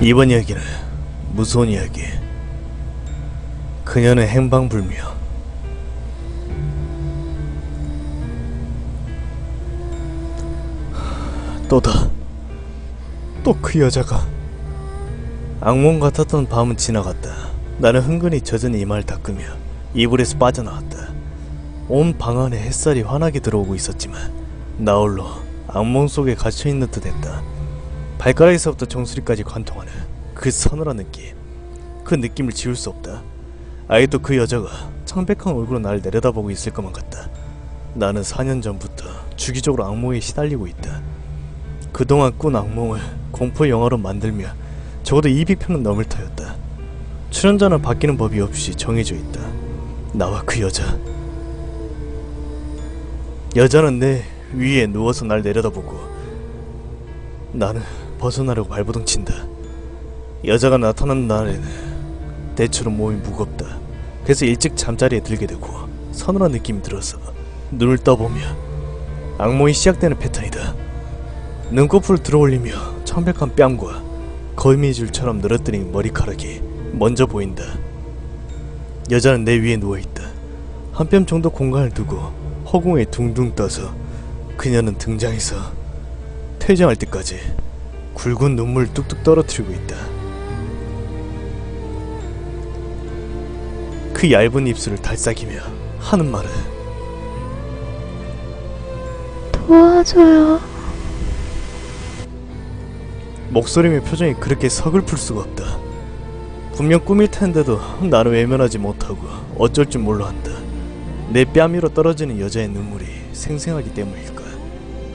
이번 이야기는 무서운 이야기. 그녀는 행방불명. 또다. 또 그 여자가. 악몽 같았던 밤은 지나갔다. 나는 흥건히 젖은 이마를 닦으며 이불에서 빠져나왔다. 온 방 안에 햇살이 환하게 들어오고 있었지만 나 홀로 악몽 속에 갇혀있는 듯했다. 발가락에서부터 정수리까지 관통하는 그 서늘한 느낌. 그 느낌을 지울 수 없다. 아직도 그 여자가 창백한 얼굴로 날 내려다보고 있을 것만 같다. 나는 4년 전부터 주기적으로 악몽에 시달리고 있다. 그동안 꾼 악몽을 공포 영화로 만들며 적어도 200편은 넘을 터였다. 출연자는 바뀌는 법이 없이 정해져 있다. 나와 그 여자. 여자는 내 위에 누워서 날 내려다보고 나는 벗어나려고 발버둥 친다. 여자가 나타난 날에는 때처럼 몸이 무겁다. 그래서 일찍 잠자리에 들게 되고 서늘한 느낌이 들어서 눈을 떠보며 악몽이 시작되는 패턴이다. 눈꺼풀을 들어올리며 창백한 뺨과 거미줄처럼 늘어뜨린 머리카락이 먼저 보인다. 여자는 내 위에 누워있다. 한 뼘 정도 공간을 두고 허공에 둥둥 떠서 그녀는 등장해서 퇴장할 때까지 굵은 눈물을 뚝뚝 떨어뜨리고 있다. 그 얇은 입술을 달싹이며 하는 말은 도와줘요. 목소리며 표정이 그렇게 서글플 수가 없다. 분명 꿈일 텐데도 나는 외면하지 못하고 어쩔 줄 몰라 한다. 내 뺨 위로 떨어지는 여자의 눈물이 생생하기 때문일까.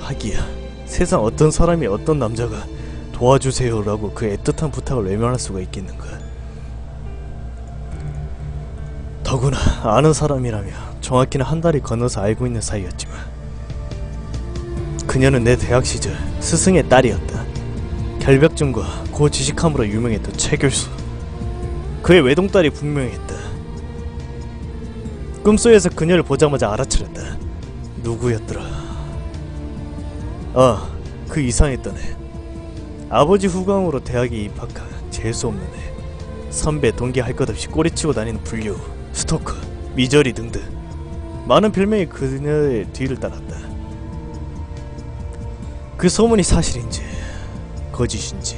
하기야 세상 어떤 사람이 어떤 남자가 도와주세요 라고 그 애틋한 부탁을 외면할 수가 있겠는가. 더구나 아는 사람이라며 정확히는 한 달이 건너서 알고 있는 사이였지만 그녀는 내 대학 시절 스승의 딸이었다. 결벽증과 고지식함으로 유명했던 최 교수. 그의 외동딸이 분명했다. 꿈속에서 그녀를 보자마자 알아차렸다. 누구였더라. 그 이상했던 애. 아버지 후광으로 대학에 입학한 재수없는 애. 선배 동기 할 것 없이 꼬리치고 다니는 불륜, 스토커, 미저리 등등 많은 별명이 그녀의 뒤를 따랐다. 그 소문이 사실인지 거짓인지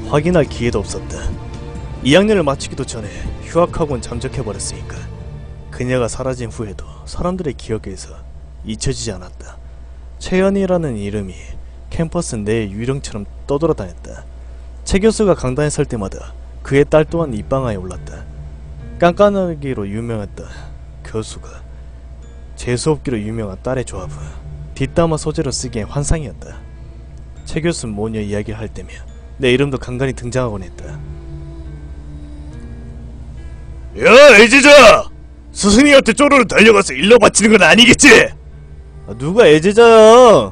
확인할 기회도 없었다. 2학년을 마치기도 전에 휴학학원 잠적해버렸으니까 그녀가 사라진 후에도 사람들의 기억에서 잊혀지지 않았다. 채연이라는 이름이 캠퍼스 내 유령처럼 떠돌아다녔다. 최 교수가 강단에 설 때마다 그의 딸 또한 입방아에 올랐다. 깐깐하기로 유명했던 교수가 재수없기로 유명한 딸의 조합은 뒷담화 소재로 쓰기엔 환상이었다. 최 교수 모녀 이야기를 할 때면 내 이름도 간간히 등장하곤 했다. 야 애제자! 스승님한테 쪼르르 달려가서 일러 바치는 건 아니겠지? 누가 애제자야?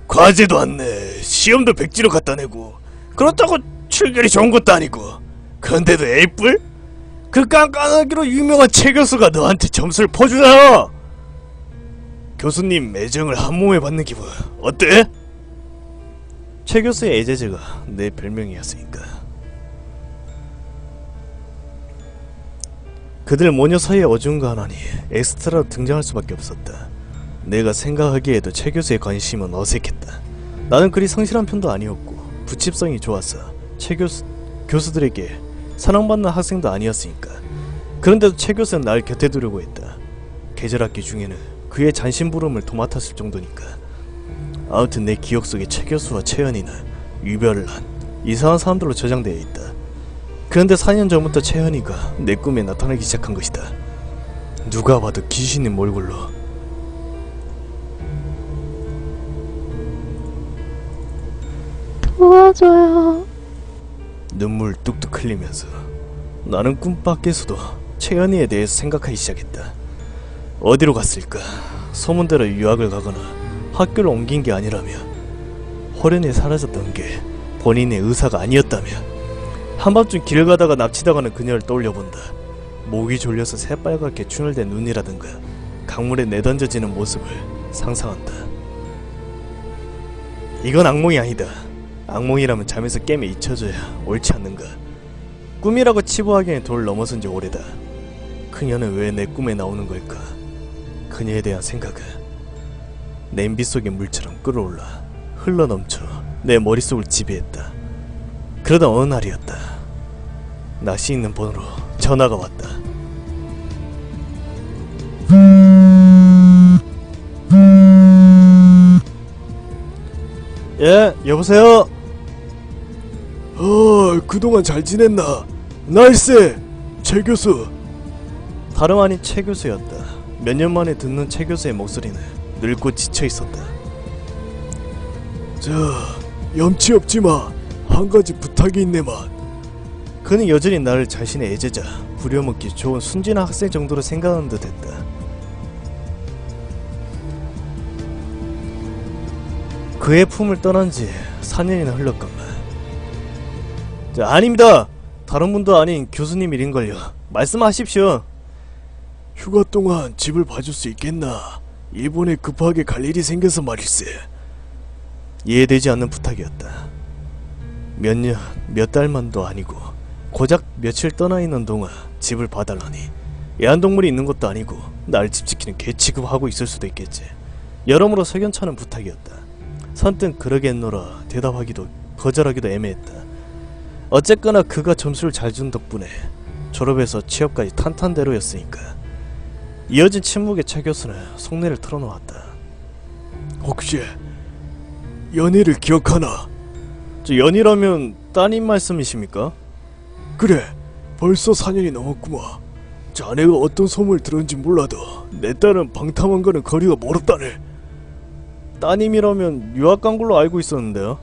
과제도 안 내, 시험도 백지로 갖다 내고 그렇다고 출결이 좋은 것도 아니고 그런데도 A뿔? 그 깐깐하기로 유명한 최 교수가 너한테 점수를 퍼주잖아. 교수님 애정을 한몸에 받는 기분 어때? 최 교수의 애제자가 내 별명이었으니까. 그들 모녀 사이에 어중간하니 엑스트라로 등장할 수밖에 없었다. 내가 생각하기에도 최 교수의 관심은 어색했다. 나는 그리 성실한 편도 아니었고 부칩성이 좋았어. 최 교수들에게 사랑받는 학생도 아니었으니까. 그런데도 최 교수는 날 곁에 두려고 했다. 계절학기 중에는 그의 잔심부름을 도맡았을 정도니까. 아무튼 내 기억 속에 최 교수와 채연이는 유별을 한 이상한 사람들로 저장되어 있다. 그런데 4년 전부터 채연이가 내 꿈에 나타나기 시작한 것이다. 누가 봐도 귀신인 몰골로. 도와줘요. 눈물 뚝뚝 흘리면서 나는 꿈밖에서도 채연이에 대해서 생각하기 시작했다. 어디로 갔을까? 소문대로 유학을 가거나 학교를 옮긴 게 아니라며, 호련히 사라졌던 게 본인의 의사가 아니었다며, 한밤중 길을 가다가 납치당하는 그녀를 떠올려본다. 목이 졸려서 새빨갛게 충혈된 눈이라든가 강물에 내던져지는 모습을 상상한다. 이건 악몽이 아니다. 악몽이라면 잠에서 깨며 잊혀져야 옳지 않는가. 꿈이라고 치부하기엔 돌 넘어선 지 오래다. 그녀는 왜 내 꿈에 나오는 걸까? 그녀에 대한 생각은 냄비 속의 물처럼 끓어올라 흘러넘쳐 내 머릿속을 지배했다. 그러다 어느 날이었다. 낯이 있는 번호로 전화가 왔다. 예, 여보세요? 그동안 잘 지냈나? 나이스! 최 교수! 다름 아닌 최 교수였다. 몇 년 만에 듣는 최 교수의 목소리는 늙고 지쳐 있었다. 자, 염치 없지마. 한 가지 부탁이 있네만. 그는 여전히 나를 자신의 애제자, 부려먹기 좋은 순진한 학생 정도로 생각하는 듯 했다. 그의 품을 떠난 지 4년이나 흘렀건만. 아닙니다. 다른 분도 아닌 교수님 일인걸요. 말씀하십시오. 휴가 동안 집을 봐줄 수 있겠나? 일본에 급하게 갈 일이 생겨서 말일세. 이해되지 않는 부탁이었다. 몇 년, 몇 달만도 아니고 고작 며칠 떠나 있는 동안 집을 봐달라니. 애완동물이 있는 것도 아니고 날 집 지키는 개 취급하고 있을 수도 있겠지. 여러모로 석연찮은 부탁이었다. 선뜻 그러겠노라 대답하기도 거절하기도 애매했다. 어쨌거나 그가 점수를 잘 준 덕분에 졸업해서 취업까지 탄탄대로였으니까. 이어진 침묵의 최 교수는 속내를 털어놓았다. 혹시 연희를 기억하나? 저 연희라면 따님 말씀이십니까? 그래, 벌써 4년이 넘었구만. 자네가 어떤 소문을 들었는지 몰라도 내 딸은 방탐한과는 거리가 멀었다네. 따님이라면 유학 간 걸로 알고 있었는데요.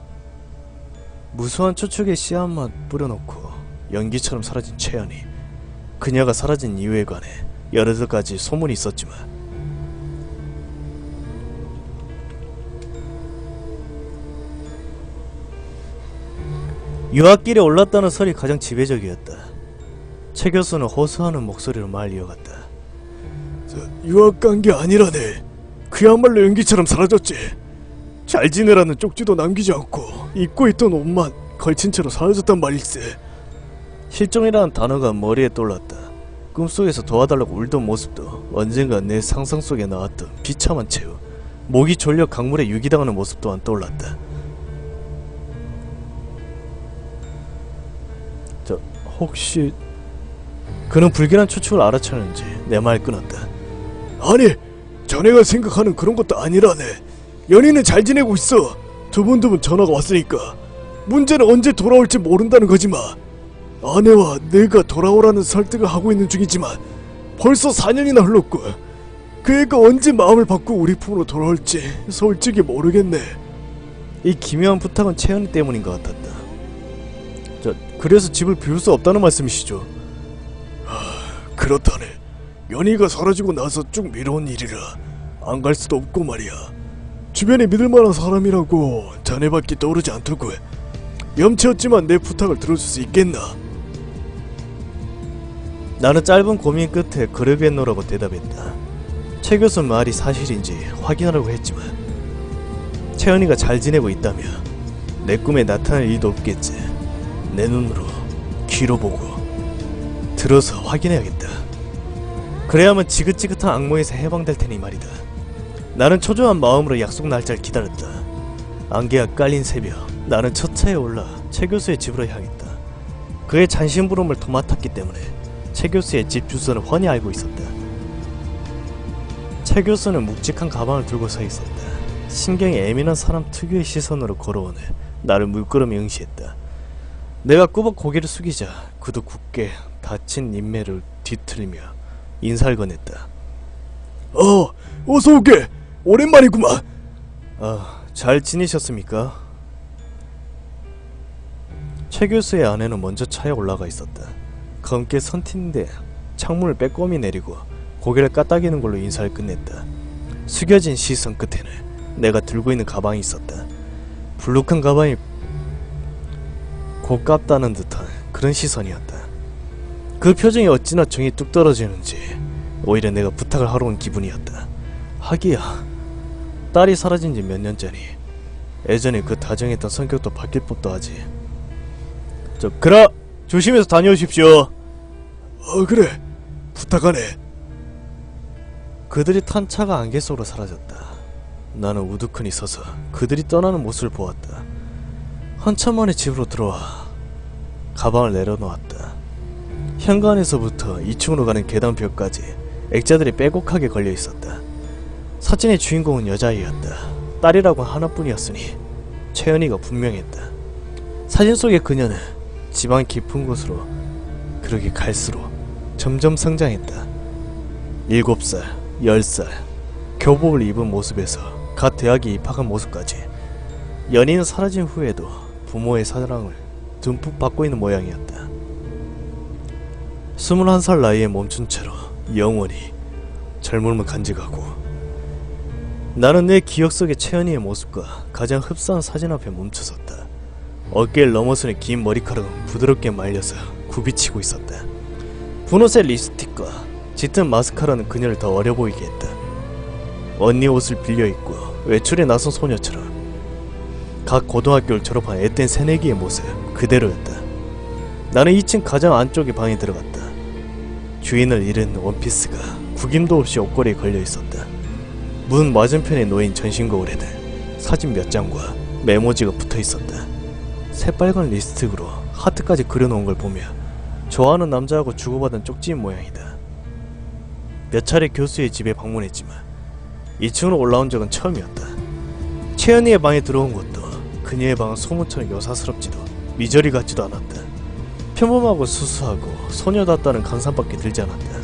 무수한 추측의 씨앗만 뿌려놓고 연기처럼 사라진 최연희. 그녀가 사라진 이유에 관해 여러 가지 소문이 있었지만 유학길에 올랐다는 설이 가장 지배적이었다. 최 교수는 호소하는 목소리로 말 이어갔다. 유학 간 게 아니라네. 그야말로 연기처럼 사라졌지. 잘 지내라는 쪽지도 남기지 않고 입고 있던 옷만 걸친 채로 사라졌단 말일세. 실종이라는 단어가 머리에 떠올랐다. 꿈속에서 도와달라고 울던 모습도 언젠가 내 상상 속에 나왔던 비참한 채우, 목이 졸려 강물에 유기당하는 모습 또한 떠올랐다. 혹시 그는 불길한 추측을 알아차는지 내 말 끊었다. 아니, 자네가 생각하는 그런 것도 아니라네. 연희는 잘 지내고 있어. 두번 전화가 왔으니까. 문제는 언제 돌아올지 모른다는 거지만, 아내와 내가 돌아오라는 설득을 하고 있는 중이지만 벌써 4년이나 흘렀고 그 애가 언제 마음을 바꾸고 우리 품으로 돌아올지 솔직히 모르겠네. 이 기묘한 부탁은 채연이 때문인 것 같았다. 그래서 집을 비울 수 없다는 말씀이시죠? 그렇다네. 연희가 사라지고 나서 쭉 미뤄온 일이라 안 갈 수도 없고 말이야. 주변에 믿을만한 사람이라고 자네밖에 떠오르지 않더고. 염치였지만 내 부탁을 들어줄 수 있겠나? 나는 짧은 고민 끝에 그러겠노라고 대답했다. 최 교수 말이 사실인지 확인하려고 했지만 채연이가 잘 지내고 있다며 내 꿈에 나타날 일도 없겠지. 내 눈으로, 귀로 보고, 들어서 확인해야겠다. 그래야만 지긋지긋한 악몽에서 해방될 테니 말이다. 나는 초조한 마음으로 약속 날짜를 기다렸다. 안개가 깔린 새벽, 나는 첫 차에 올라 최 교수의 집으로 향했다. 그의 잔심부름을 도맡았기 때문에 최 교수의 집 주소를 훤히 알고 있었다. 최 교수는 묵직한 가방을 들고 서 있었다. 신경이 예민한 사람 특유의 시선으로 걸어오네 나를 물끄러미 응시했다. 내가 꾸벅 고개를 숙이자 그도 굳게 다친 인매를 뒤틀며 인사를 건넸다. 어서 오게. 오랜만이구만. 잘 지내셨습니까? 최 교수의 아내는 먼저 차에 올라가 있었다. 검게 선 텄는데 창문을 빼꼼히 내리고 고개를 까딱이는 걸로 인사를 끝냈다. 숙여진 시선 끝에는 내가 들고 있는 가방이 있었다. 불룩한 가방이 고깝다는 듯한 그런 시선이었다. 그 표정이 어찌나 정이 뚝 떨어지는지 오히려 내가 부탁을 하러 온 기분이었다. 하기야 딸이 사라진 지 몇 년째니 예전에 그 다정했던 성격도 바뀔 법도 하지. 그라 조심해서 다녀오십시오. 그래. 부탁하네. 그들이 탄 차가 안개 속으로 사라졌다. 나는 우두커니 서서 그들이 떠나는 모습을 보았다. 한참 만에 집으로 들어와 가방을 내려놓았다. 현관에서부터 2층으로 가는 계단벽까지 액자들이 빼곡하게 걸려 있었다. 사진의 주인공은 여자아이였다. 딸이라고 하나뿐이었으니 채연이가 분명했다. 사진 속의 그녀는 지방 깊은 곳으로 그렇게 갈수록 점점 성장했다. 7살, 10살, 교복을 입은 모습에서 갓 대학에 입학한 모습까지 연인은 사라진 후에도 부모의 사랑을 듬뿍 받고 있는 모양이었다. 21살 나이에 멈춘 채로 영원히 젊음을 간직하고 나는 내 기억 속의 채연이의 모습과 가장 흡사한 사진 앞에 멈춰섰다. 어깨를 넘어서는 긴 머리카락은 부드럽게 말려서 굽이치고 있었다. 분홍색 립스틱과 짙은 마스카라는 그녀를 더 어려 보이게 했다. 언니 옷을 빌려 입고 외출에 나선 소녀처럼 각 고등학교를 졸업한 앳된 새내기의 모습 그대로였다. 나는 2층 가장 안쪽의 방에 들어갔다. 주인을 잃은 원피스가 구김도 없이 옷걸이에 걸려 있었다. 문 맞은편에 놓인 전신 거울에는 사진 몇 장과 메모지가 붙어 있었다. 새빨간 립스틱으로 하트까지 그려놓은 걸 보며 좋아하는 남자하고 주고받은 쪽지인 모양이다. 몇 차례 교수의 집에 방문했지만 2층으로 올라온 적은 처음이었다. 채연이의 방에 들어온 것도 그녀의 방은 소문처럼 여사스럽지도 미저리 같지도 않았다. 평범하고 수수하고 소녀답다는 감상밖에 들지 않았다.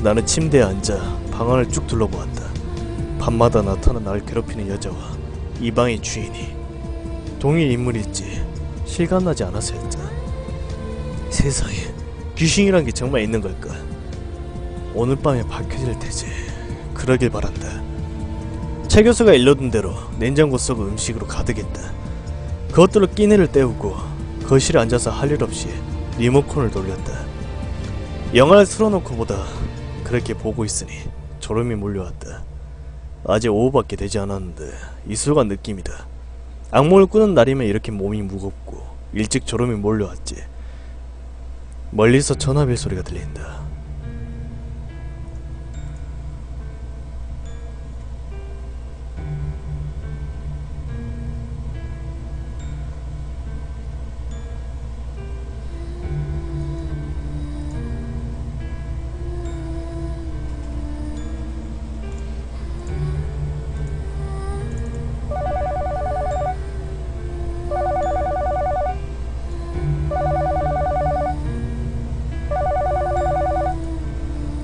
나는 침대에 앉아 방 안을 쭉 둘러보았다. 밤마다 나타나 나를 괴롭히는 여자와 이 방의 주인이 동일 인물일지 실감나지 않았었다. 세상에 귀신이란 게 정말 있는 걸까? 오늘 밤에 밝혀질 테지. 그러길 바란다. 최 교수가 일러둔 대로 냉장고 속은 음식으로 가득했다. 그것들로 끼니를 때우고 거실에 앉아서 할 일 없이 리모컨을 돌렸다. 영화를 틀어놓고 보다 그렇게 보고 있으니 졸음이 몰려왔다. 아직 오후밖에 되지 않았는데 이술간 느낌이다. 악몽을 꾸는 날이면 이렇게 몸이 무겁고 일찍 졸음이 몰려왔지. 멀리서 전화벨 소리가 들린다.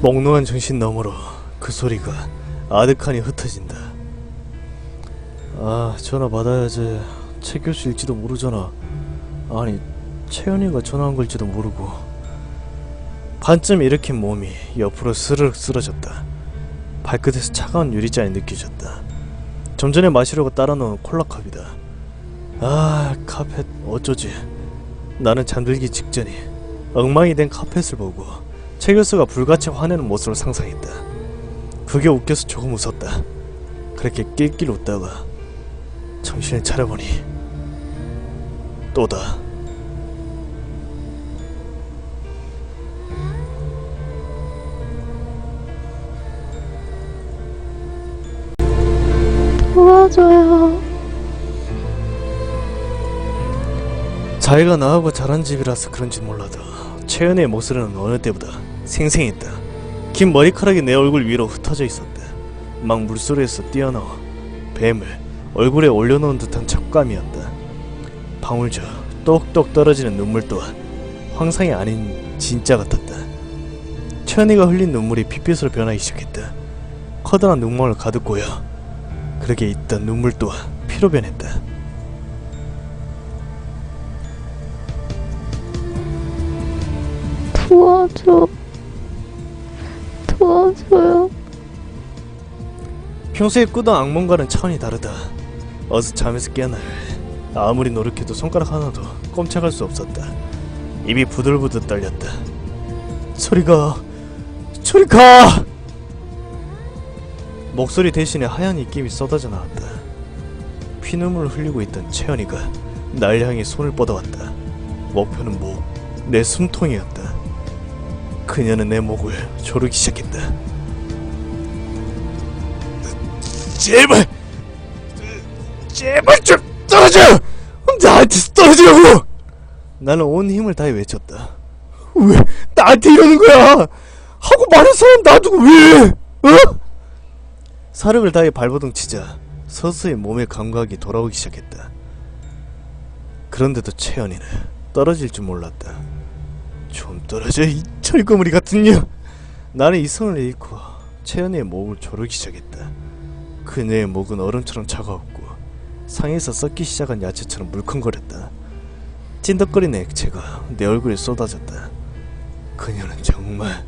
몽롱한 정신 너머로 그 소리가 아득하니 흩어진다. 전화 받아야지. 최 교수일지도 모르잖아. 아니, 채연이가 전화한 걸지도 모르고. 반쯤 일으킨 몸이 옆으로 스르륵 쓰러졌다. 발끝에서 차가운 유리잔이 느껴졌다. 좀 전에 마시려고 따라 놓은 콜라컵이다. 카펫 어쩌지. 나는 잠들기 직전에 엉망이 된 카펫을 보고 최 교수가 불같이 화내는 모습을 상상했다. 그게 웃겨서 조금 웃었다. 그렇게 낄낄 웃다가 정신을 차려보니 또다. 도와줘요. 자기가 나하고 자란 집이라서 그런지 몰라도 채연의 모습은 어느 때보다 생생했다. 긴 머리카락이 내 얼굴 위로 흩어져 있었다. 막 물소리에서 뛰어나와 뱀을 얼굴에 올려놓은 듯한 촉감이었다. 방울져 똑똑 떨어지는 눈물 또한 황상이 아닌 진짜 같았다. 채연이가 흘린 눈물이 핏빛으로 변하기 시작했다. 커다란 눈망울 가득 고여 그렇게 있던 눈물 또한 피로 변했다. 도와줘요. 평소에 꾸던 악몽과는 차원이 다르다. 어서 잠에서 깨어나야 해. 아무리 노력해도 손가락 하나도 꼼짝할 수 없었다. 입이 부들부들 떨렸다. 소리가 목소리 대신에 하얀 입김이 쏟아져 나왔다. 피눈물을 흘리고 있던 채연이가 날 향해 손을 뻗어왔다. 목표는 내 숨통이었다. 그녀는 내 목을 조르기 시작했다. 제발 좀 떨어져! 나한테서 떨어지라고! 나는 온 힘을 다해 외쳤다. 왜 나한테 이러는 거야? 하고 많은 사람 놔두고 왜? 어? 사력을 다해 발버둥 치자 서서히 몸의 감각이 돌아오기 시작했다. 그런데도 채연이는 떨어질 줄 몰랐다. 좀 떨어져, 이 철거무리 같은 년! 나는 이성을 잃고 채연이의 목을 조르기 시작했다. 그녀의 목은 얼음처럼 차가웠고 상에서 썩기 시작한 야채처럼 물컹거렸다. 찐덕거리는 액체가 내 얼굴에 쏟아졌다. 그녀는 정말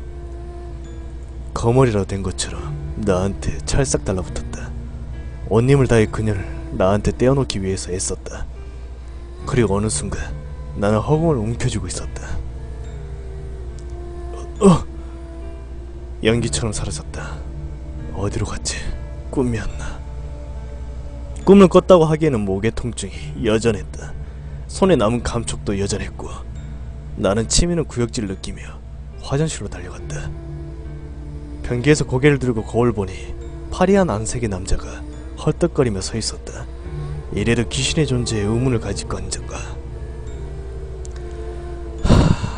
거머리라 된 것처럼 나한테 찰싹 달라붙었다. 온 힘을 다해 그녀를 나한테 떼어놓기 위해서 애썼다. 그리고 어느 순간 나는 허공을 움켜쥐고 있었다. 연기처럼 사라졌다. 어디로 갔지? 꿈이었나? 꿈을 꿨다고 하기에는 목의 통증이 여전했다. 손에 남은 감촉도 여전했고 나는 치미는 구역질을 느끼며 화장실로 달려갔다. 변기에서 고개를 들고 거울 보니 파리한 안색의 남자가 헐떡거리며 서 있었다. 이래도 귀신의 존재에 의문을 가질 건가?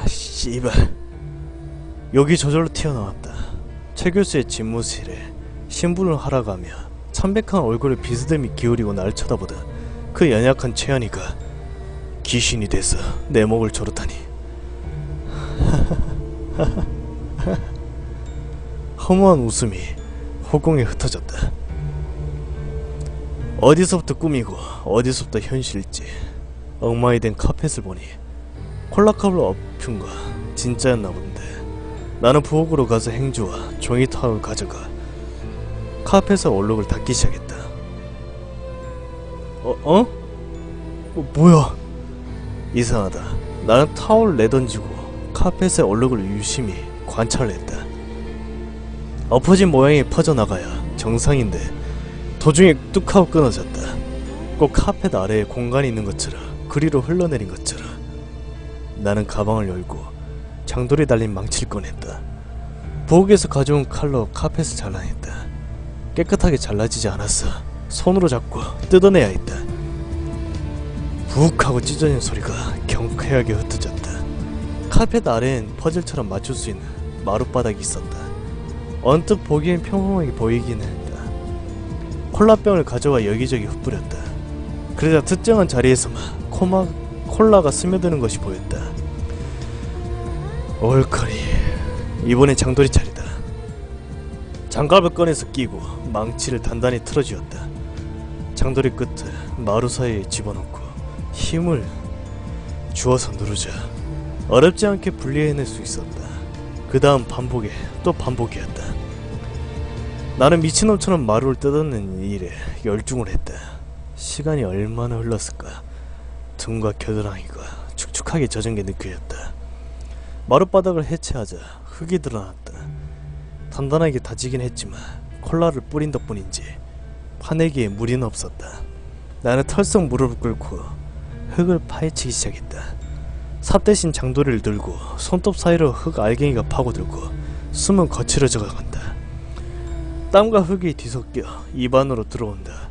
씨발. 여기 저절로 튀어나왔다. 최 교수의 집무실에 신분을 하러 가며 참백한 얼굴을 비스듬히 기울이고 날 쳐다보던 그 연약한 채연이가 귀신이 돼서 내 목을 조르다니. 허무한 웃음이 허공에 흩어졌다. 어디서부터 꿈이고 어디서부터 현실일지 엉망이 된 카펫을 보니 콜라컵을 엎은 거 진짜였나 본데 나는 부엌으로 가서 행주와 종이 타올을 가져가 카펫의 얼룩을 닦기 시작했다. 뭐야? 이상하다. 나는 타올을 내던지고 카펫의 얼룩을 유심히 관찰을 했다. 엎어진 모양이 퍼져나가야 정상인데 도중에 뚝하고 끊어졌다. 꼭 카펫 아래에 공간이 있는 것처럼 그리로 흘러내린 것처럼. 나는 가방을 열고 장돌이 달린 망치를 꺼냈다. 부엌에서 가져온 칼로 카펫을 잘라냈다. 깨끗하게 잘라지지 않았어. 손으로 잡고 뜯어내야 했다. 푹 하고 찢어진 소리가 경쾌하게 흩어졌다. 카펫 아래엔 퍼즐처럼 맞출 수 있는 마룻바닥이 있었다. 언뜻 보기엔 평범하게 보이기는 했다. 콜라병을 가져와 여기저기 흩뿌렸다. 그러자 특정한 자리에서만 콜라가 스며드는 것이 보였다. 올커리, 이번엔 장돌이 차례다. 장갑을 꺼내서 끼고 망치를 단단히 틀어쥐었다. 장돌이 끝을 마루 사이에 집어넣고 힘을 주어서 누르자 어렵지 않게 분리해낼 수 있었다. 그 다음 반복에 또 반복이었다. 나는 미친놈처럼 마루를 뜯어내는 일에 열중을 했다. 시간이 얼마나 흘렀을까. 등과 겨드랑이가 축축하게 젖은 게 느껴졌다. 마룻바닥을 해체하자 흙이 드러났다. 단단하게 다지긴 했지만 콜라를 뿌린 덕분인지 파내기에 무리는 없었다. 나는 털썩 무릎을 꿇고 흙을 파헤치기 시작했다. 삽 대신 장도리를 들고 손톱 사이로 흙 알갱이가 파고들고 숨은 거칠어져 간다. 땀과 흙이 뒤섞여 입 안으로 들어온다.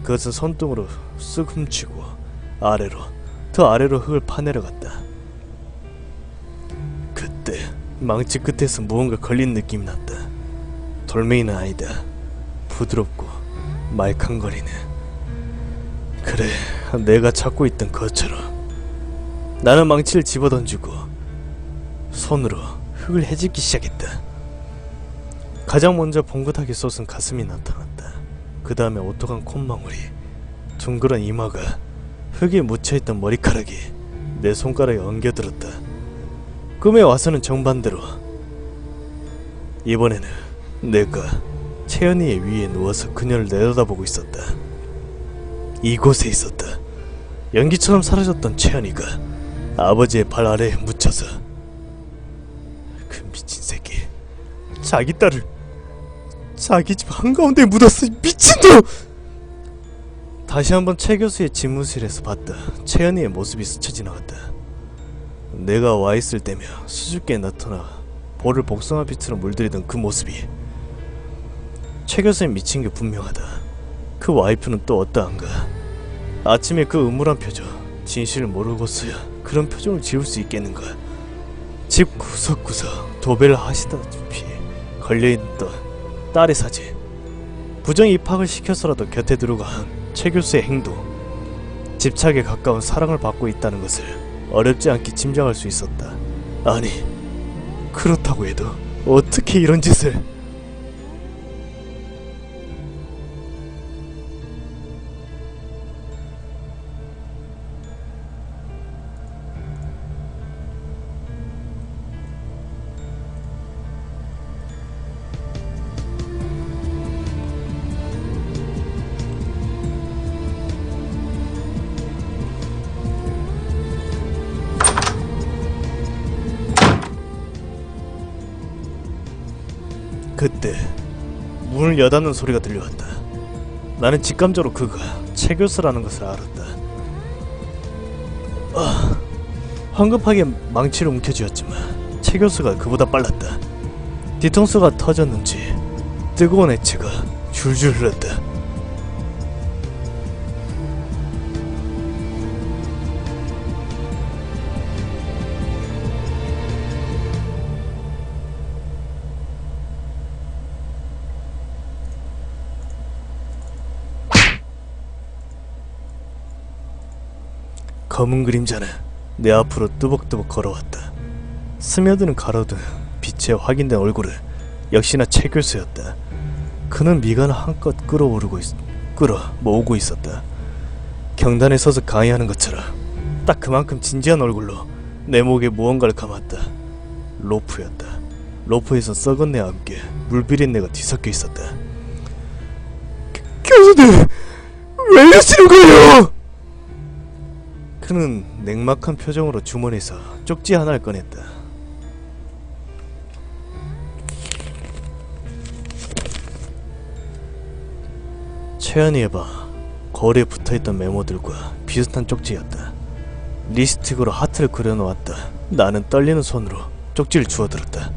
그것은 손등으로 쓱 훔치고 아래로, 더 아래로 흙을 파내려갔다. 그때 망치 끝에서 무언가 걸린 느낌이 났다. 돌멩이는 아니다. 부드럽고 말캉거리는. 그래, 내가 찾고 있던 것처럼. 나는 망치를 집어던지고 손으로 흙을 헤집기 시작했다. 가장 먼저 봉긋하게 솟은 가슴이 나타났다. 그 다음에 오똑한 콧망울이, 둥그런 이마가, 흙에 묻혀있던 머리카락이 내 손가락에 엉겨들었다. 꿈에 와서는 정반대로 이번에는 내가 채연이의 위에 누워서 그녀를 내려다보고 있었다. 이곳에 있었다. 연기처럼 사라졌던 채연이가 아버지의 발 아래에 묻혀서. 그 미친 새끼, 자기 딸을 자기 집 한가운데에 묻었어. 미친놈! 다시 한번 최 교수의 집무실에서 봤다. 채연이의 모습이 스쳐 지나갔다. 내가 와있을 때며 수줍게 나타나 볼을 복숭아빛으로 물들이던 그 모습이 최 교수는 미친 게 분명하다. 그 와이프는 또 어떠한가. 아침에 그 음울한 표정, 진실을 모르고서야 그런 표정을 지을 수 있겠는가. 집 구석구석 도배를 하시다시피 걸려있던 딸의 사진, 부정 입학을 시켜서라도 곁에 두고 한 최 교수의 행동, 집착에 가까운 사랑을 받고 있다는 것을 어렵지 않게 짐작할 수 있었다. 아니, 그렇다고 해도 어떻게 이런 짓을... 그때 문을 여닫는 소리가 들려왔다. 나는 직감적으로 그가 최 교수라는 것을 알았다. 황급하게 망치를 움켜쥐었지만 최 교수가 그보다 빨랐다. 뒤통수가 터졌는지 뜨거운 액체가 줄줄 흘렀다. 검은 그림자는 내 앞으로 뚜벅뚜벅 걸어왔다. 스며드는 가로등 빛에 확인된 얼굴은 역시나 최 교수였다. 그는 미간을 한껏 끌어모으고 있었다. 경단에 서서 강의하는 것처럼 딱 그만큼 진지한 얼굴로 내 목에 무언가를 감았다. 로프였다. 로프에서 썩은 내와 함께 물비린내가 뒤섞여 있었다. 교수님, 왜 이러시는 거예요? 그는 냉막한 표정으로 주머니에서 쪽지 하나를 꺼냈다. 최연이에 봐. 거울에 붙어있던 메모들과 비슷한 쪽지였다. 립스틱으로 하트를 그려놓았다. 나는 떨리는 손으로 쪽지를 주워들었다.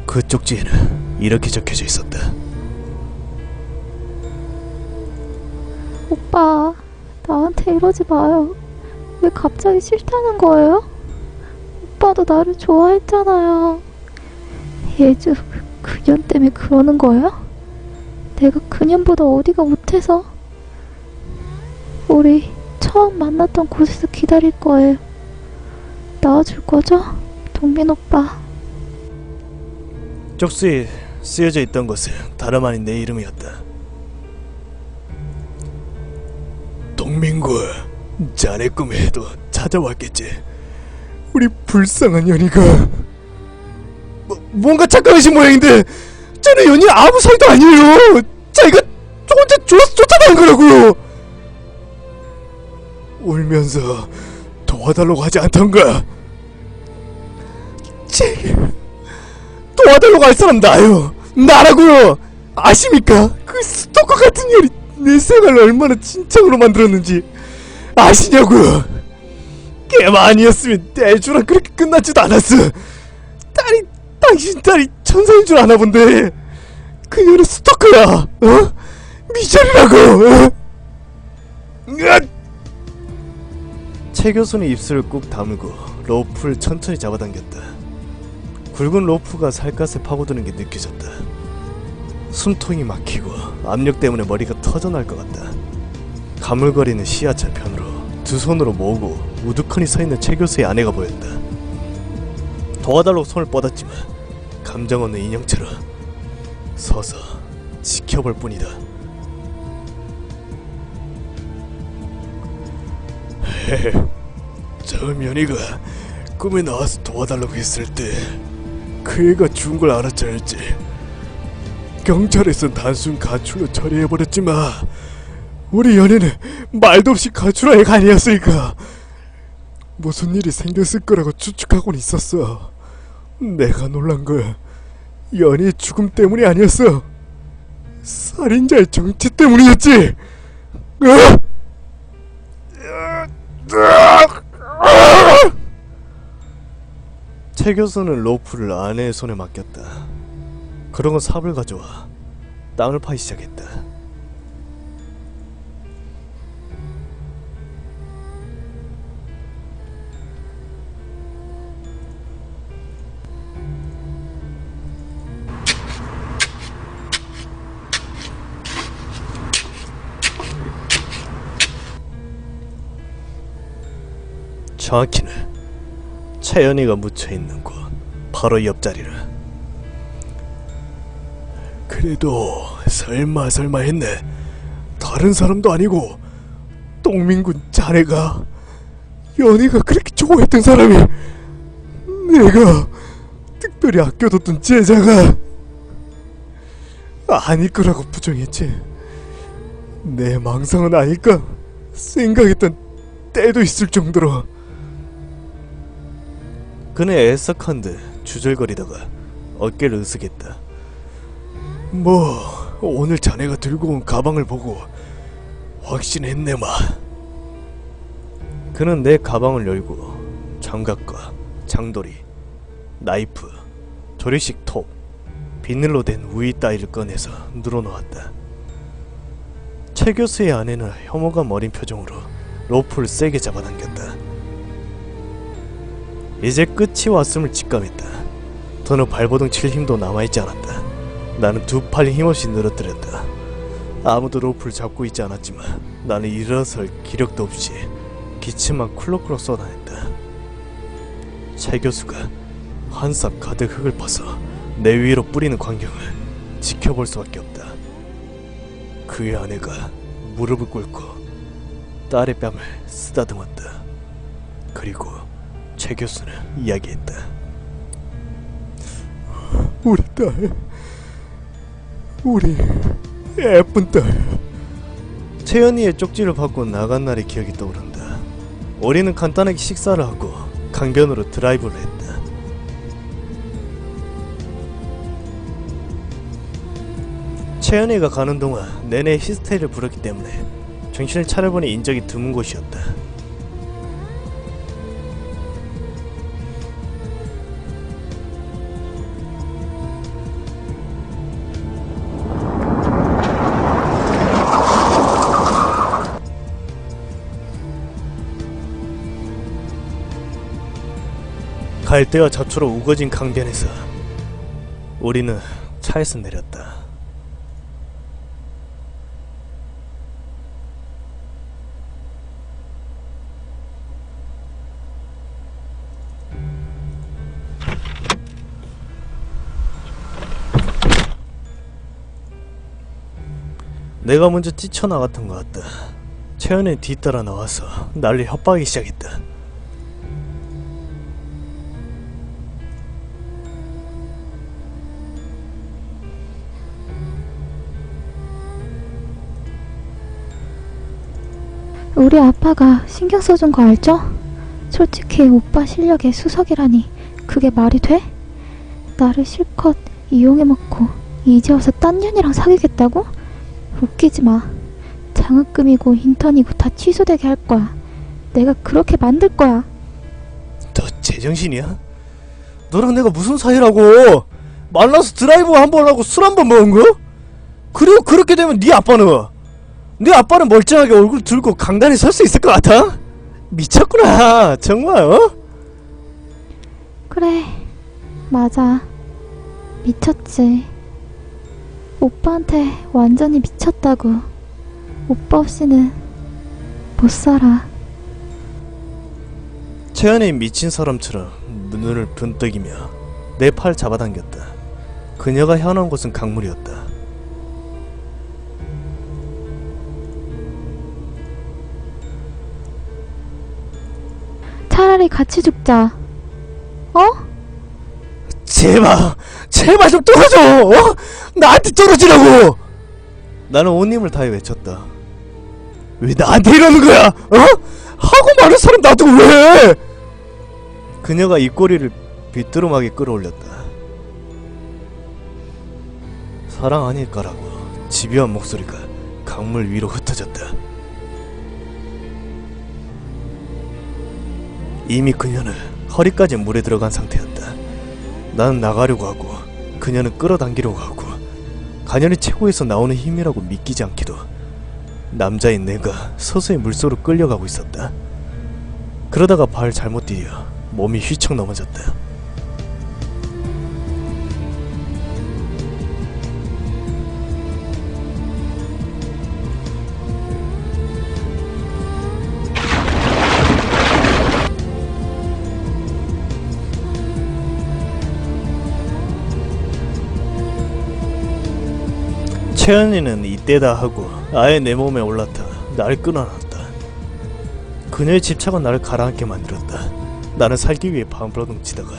그 쪽지에는 이렇게 적혀져 있었다. 오빠, 나한테 이러지 마요. 왜 갑자기 싫다는 거예요? 오빠도 나를 좋아했잖아요. 예주, 그년 때문에 그러는 거예요? 내가 그년보다 어디가 못해서? 우리 처음 만났던 곳에서 기다릴 거예요. 나와줄 거죠? 동민 오빠. 쪽지에 쓰여져 있던 것은 다름 아닌 내 이름이었다. 동민구, 자네 꿈에도 찾아왔겠지. 우리 불쌍한 연희가 뭔가 착각하신 모양인데 저는 연희 아무 사이도 아니에요. 자기가 혼자 좋아서 쫓아다닌 거라고요. 울면서 도와달라고 하지 않던가. 도와달라고 할 사람 나요. 나라고요. 아십니까? 그 스토커 같은 년이 내 생활을 얼마나 진창으로 만들었는지 아시냐고요. 걔 아니었으면 내주랑 그렇게 끝나지도 않았어. 당신 딸이 천사인 줄 아나 본데 그녀는 스토커야. 어? 미션이라고. 최 교수는 입술을 꾹 다물고 로프를 천천히 잡아당겼다. 굵은 로프가 살갗에 파고드는 게 느껴졌다. 숨통이 막히고 압력 때문에 머리가 터져날 것 같다. 가물거리는 시야차 편으로 두 손으로 모으고 우두커니 서있는 최 교수의 아내가 보였다. 도와달라고 손을 뻗었지만 감정 없는 인형처럼 서서 지켜볼 뿐이다. 처음 연희가 꿈에 나와서 도와달라고 했을 때 그 애가 죽은 걸 알았자 했지. 경찰에선 단순 가출로 처리해버렸지만 우리 연희는 말도 없이 가출한 애가 아니었으니까 무슨 일이 생겼을 거라고 추측하곤 있었어. 내가 놀란 건 연희의 죽음 때문이 아니었어. 살인자의 정체 때문이었지. 최 교수는 로프를 아내의 손에 맡겼다. 그러고 삽을 가져와 땅을 파기 시작했다. 정확히는 채연이가 묻혀있는 곳 바로 옆자리를. 그래도 설마 했네. 다른 사람도 아니고 똥민군 자네가 연희가 그렇게 좋아했던 사람이 내가 특별히 아껴뒀던 제자가 아닐 거라고 부정했지. 내 망상은 아닐까 생각했던 때도 있을 정도로. 그는 애석한데 주절거리다가 어깨를 으쓱했다. 뭐 오늘 자네가 들고 온 가방을 보고 확신했네마. 그는 내 가방을 열고 장갑과 장도리, 나이프, 조리식 톱, 비늘로 된 우이 따위를 꺼내서 늘어놓았다. 최 교수의 아내는 혐오감 어린 표정으로 로프를 세게 잡아당겼다. 이제 끝이 왔음을 직감했다. 더는 발버둥 칠 힘도 남아있지 않았다. 나는 두 팔 힘없이 늘어뜨렸다. 아무도 로프를 잡고 있지 않았지만 나는 일어설 기력도 없이 기침만 쿨럭쿨럭 쏟아냈다. 최 교수가 한 삽 가득 흙을 퍼서 내 위로 뿌리는 광경을 지켜볼 수밖에 없다. 그의 아내가 무릎을 꿇고 딸의 뺨을 쓰다듬었다. 그리고 최 교수는 이야기했다. 우리 딸, 우리 예쁜 딸. 채연이의 쪽지를 받고 나간 날의 기억이 떠오른다. 우리는 간단하게 식사를 하고 강변으로 드라이브를 했다. 채연이가 가는 동안 내내 히스테리를 부렸기 때문에 정신을 차려보니 인적이 드문 곳이었다. 갈대와 잡초로 우거진 강변에서 우리는 차에서 내렸다. 내가 먼저 뛰쳐나갔던 것 같다. 채연이 뒤따라 나와서 난리 협박하기 시작했다. 우리 아빠가 신경 써준 거 알죠? 솔직히 오빠 실력의 수석이라니 그게 말이 돼? 나를 실컷 이용해먹고 이제 와서 딴 년이랑 사귀겠다고? 웃기지 마. 장학금이고 인턴이고 다 취소되게 할 거야. 내가 그렇게 만들 거야. 너 제정신이야? 너랑 내가 무슨 사이라고? 만나서 드라이브 한 번 하고 술 한 번 먹은 거? 그리고 그렇게 되면 네 아빠는 멀쩡하게 얼굴 들고 강단에 설 수 있을 것 같아? 미쳤구나 정말. 어? 그래, 맞아. 미쳤지. 오빠한테 완전히 미쳤다고. 오빠 없이는 못 살아. 채연이 미친 사람처럼 눈을 번뜩이며 내 팔 잡아당겼다. 그녀가 향한 곳은 강물이었다. 차라리 같이 죽자. 어? 제발 좀 떨어져. 어? 나한테 떨어지라고. 나는 온 힘을 다해 외쳤다. 왜 나한테 이러는 거야? 어? 하고 많은 사람 놔두고 왜? 그녀가 입꼬리를 비뚤음하게 끌어올렸다. 사랑 아닐까라고 집요한 목소리가 강물 위로 흩어졌다. 이미 그녀는 허리까지 물에 들어간 상태였다. 나는 나가려고 하고 그녀는 끌어당기려고 하고 가녀리 최고에서 나오는 힘이라고 믿기지 않기도 남자인 내가 서서히 물속으로 끌려가고 있었다. 그러다가 발 잘못 디뎌 몸이 휘청 넘어졌다. 채연이는 이때다 하고 아예 내 몸에 올라타 날 끊어놨다. 그녀의 집착은 나를 가라앉게 만들었다. 나는 살기 위해 방불어덩 치다가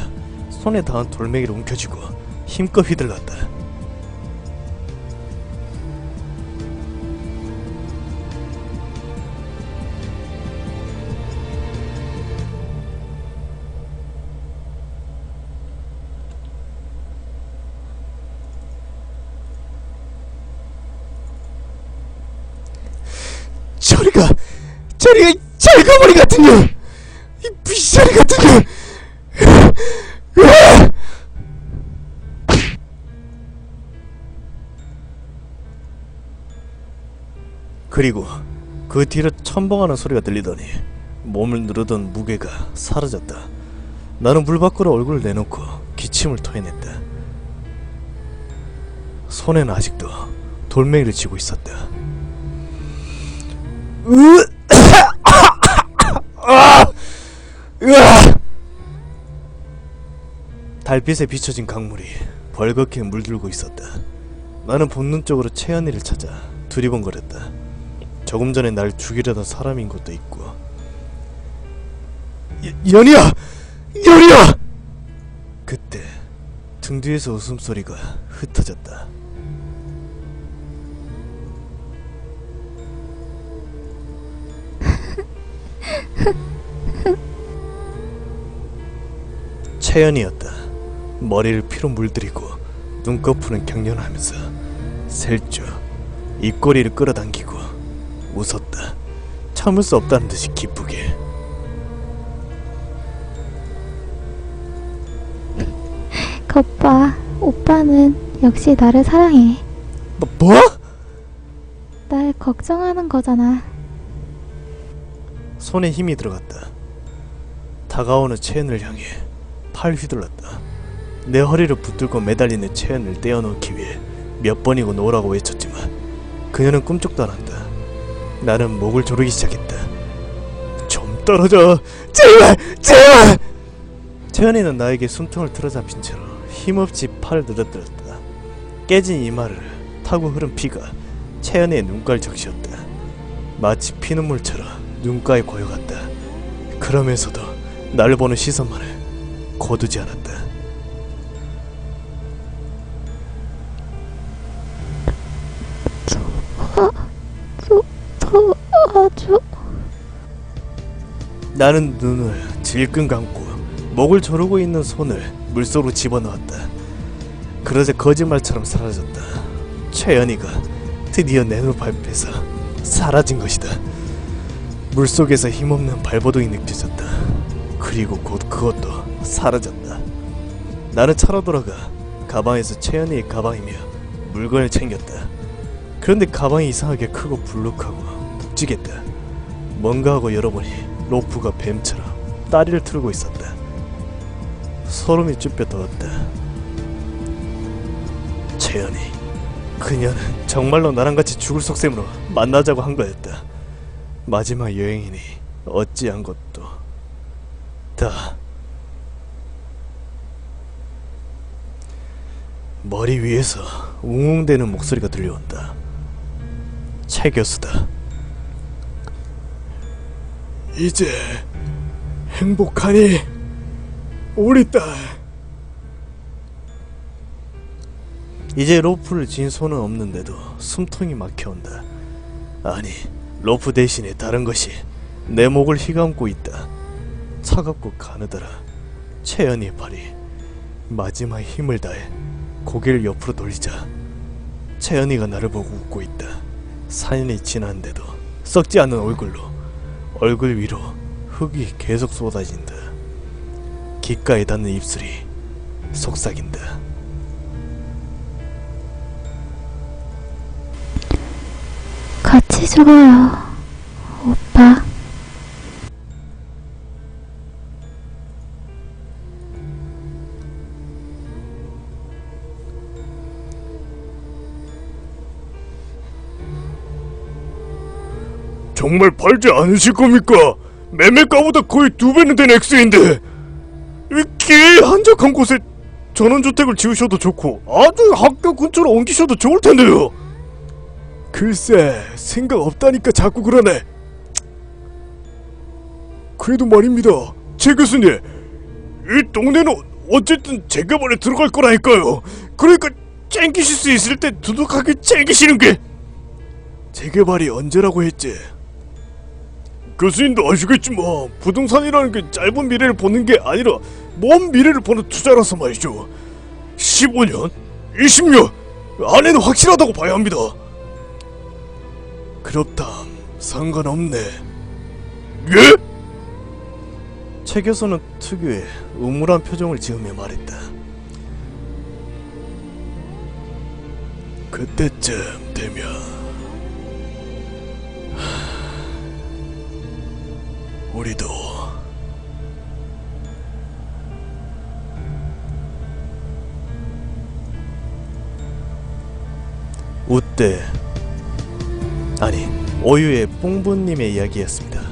손에 닿은 돌멩이를 움켜쥐고 힘껏 휘둘렀다. 저리가 잘가버리 같은 년! 이 비자리 같은 년! 그리고 그 뒤로 첨벙하는 소리가 들리더니 몸을 누르던 무게가 사라졌다. 나는 물 밖으로 얼굴을 내놓고 기침을 토해냈다. 손에는 아직도 돌멩이를 쥐고 있었다. 달빛에 비춰진 강물이 벌겋게 물들고 있었다. 나는 본능적으로 채연이를 찾아 두리번거렸다. 조금 전에 날 죽이려던 사람인 것도 있고. 연희야! 연희야! 그때 등 뒤에서 웃음소리가 흩어졌다. 채연이었다. 머리를 피로 물들이고 눈꺼풀은 경련하면서 셀주 입꼬리를 끌어당기고 웃었다. 참을 수 없다는 듯이 기쁘게. 거봐, 오빠는 역시 나를 사랑해. 뭐? 날 걱정하는 거잖아. 손에 힘이 들어갔다. 다가오는 채연을 향해 팔 휘둘렀다. 내 허리를 붙들고 매달리는 채연을 떼어놓기 위해 몇 번이고 놓으라고 외쳤지만 그녀는 꿈쩍도 안 한다. 나는 목을 조르기 시작했다. 좀 떨어져! 제발! 제발! 채연이는 나에게 숨통을 틀어잡힌 채로 힘없이 팔을 늘어뜨렸다. 깨진 이마를 타고 흐른 피가 채연이의 눈가를 적시었다. 마치 피눈물처럼 눈가에 고여갔다. 그러면서도 나를 보는 시선만을 거두지 않았다. 도와줘. 나는 눈을 질끈 감고 목을 조르고 있는 손을 물속으로 집어넣었다. 그러자 거짓말처럼 사라졌다. 채연이가 드디어 내 눈앞에서 사라진 것이다. 물속에서 힘없는 발버둥이 느껴졌다. 그리고 곧 그것도 사라졌다. 나는 차로 돌아가 가방에서 채연이의 가방이며 물건을 챙겼다. 그런데 가방이 이상하게 크고 불룩하고 묵직했다. 뭔가 하고 열어보니 로프가 뱀처럼 다리를 틀고 있었다. 소름이 쭈뼛 돋았다. 채연이, 그녀는 정말로 나랑 같이 죽을 속셈으로 만나자고 한 거였다. 마지막 여행이니 어찌한 것도 다. 머리 위에서 웅웅대는 목소리가 들려온다. 최 교수다. 이제 행복하니? 우리 딸. 이제 로프를 쥔 손은 없는데도 숨통이 막혀온다. 아니, 로프 대신에 다른 것이 내 목을 휘감고 있다. 차갑고 가느다라 채연이의 발이 마지막 힘을 다해 고개를 옆으로 돌리자 채연이가 나를 보고 웃고 있다. 4년이 지났는데도 썩지 않은 얼굴로 얼굴 위로 흙이 계속 쏟아진다. 귓가에 닿는 입술이 속삭인다. 같이 죽어요, 오빠. 정말 팔지 않으실 겁니까? 매매가보다 거의 2배는 된 액수인데 이렇게 한적한 곳에 전원주택을 지으셔도 좋고 아주 학교 근처로 옮기셔도 좋을 텐데요. 글쎄, 생각 없다니까 자꾸 그러네. 그래도 말입니다, 최 교수님, 이 동네는 어쨌든 재개발에 들어갈 거라니까요. 그러니까 챙기실 수 있을 때 두둑하게 챙기시는 게. 재개발이 언제라고 했지? 교수님도 아시겠지만 부동산이라는 게 짧은 미래를 보는 게 아니라 먼 미래를 보는 투자라서 말이죠. 15년? 20년? 안에는 확실하다고 봐야 합니다. 그렇담 상관없네. 예? 최 교수는 특유의 음울한 표정을 지으며 말했다. 그때쯤 되면 우리도 우때 아니 오유의 뽕부님의 이야기였습니다.